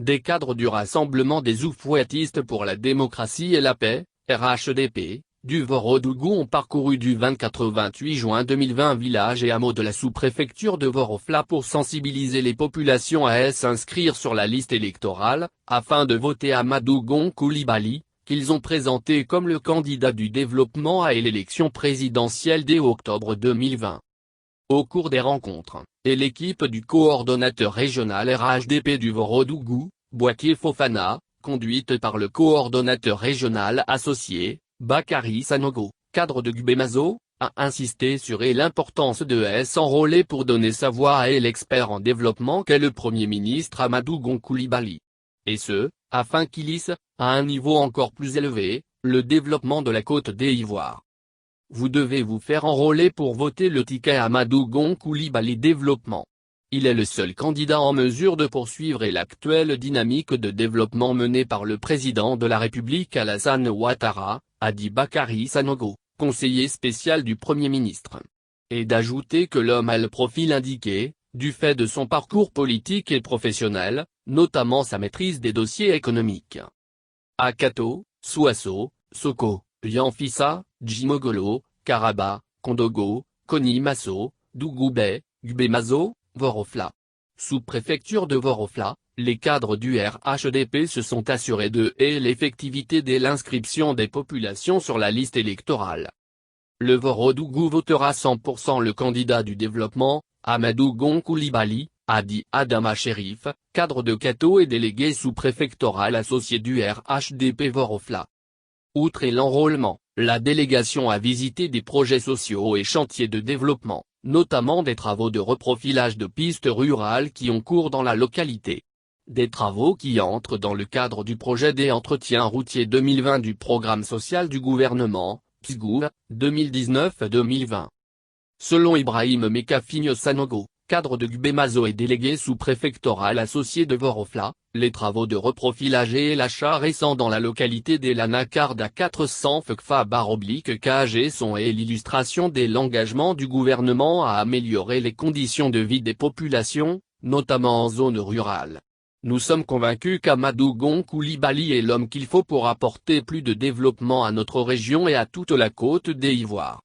des cadres du Rassemblement des Oufouettistes pour la démocratie et la paix, RHDP, du Vorodougou ont parcouru du 24 au 28 juin 2020 villages et hameaux de la sous-préfecture de Vorofla pour sensibiliser les populations à s'inscrire sur la liste électorale, afin de voter Amadou Gon Coulibaly, qu'ils ont présenté comme le candidat du développement à l'élection présidentielle dès octobre 2020. Au cours des rencontres, et l'équipe du coordonnateur régional RHDP du Vorodougou, Boaké Fofana, conduite par le coordonnateur régional associé, Bakary Sanogo, cadre de Gbemazo, a insisté sur l'importance de s'enrôler pour donner sa voix à l'expert en développement qu'est le Premier ministre Amadou Gon Coulibaly. Et ce, afin qu'il hisse, à un niveau encore plus élevé, le développement de la Côte d'Ivoire. Vous devez vous faire enrôler pour voter le ticket Amadou Gon Coulibaly Développement. Il est le seul candidat en mesure de poursuivre l'actuelle dynamique de développement menée par le président de la République Alassane Ouattara, a dit Bakary Sanogo, conseiller spécial du Premier ministre. Et d'ajouter que l'homme a le profil indiqué, du fait de son parcours politique et professionnel, notamment sa maîtrise des dossiers économiques. Akato, Souasso, Soko, Yanfissa, Djimogolo, Karaba, Kondogo, Konimasso, Dougoubé, Gbemazo, Vorofla. Sous-préfecture de Vorofla, les cadres du RHDP se sont assurés de l'effectivité de l'inscription des populations sur la liste électorale. Le Vorodougou votera 100% le candidat du développement, Amadou Gon Coulibaly, a dit Adama Chérif, cadre de Kato et délégué sous-préfectoral associé du RHDP Vorofla. Outre l'enrôlement, la délégation a visité des projets sociaux et chantiers de développement, notamment des travaux de reprofilage de pistes rurales qui ont cours dans la localité. Des travaux qui entrent dans le cadre du projet des entretiens routiers 2020 du programme social du gouvernement, PSGOV, 2019-2020. Selon Ibrahim Mekafinho Sanogo, cadre de Gbemazo et délégué sous-préfectoral associé de Vorofla, les travaux de reprofilage et l'achat récent dans la localité des Lanakarda 400 Fekfa-KG sont l'illustration de l'engagement du gouvernement à améliorer les conditions de vie des populations, notamment en zone rurale. Nous sommes convaincus qu'Amadou Gon Coulibaly est l'homme qu'il faut pour apporter plus de développement à notre région et à toute la Côte d'Ivoire.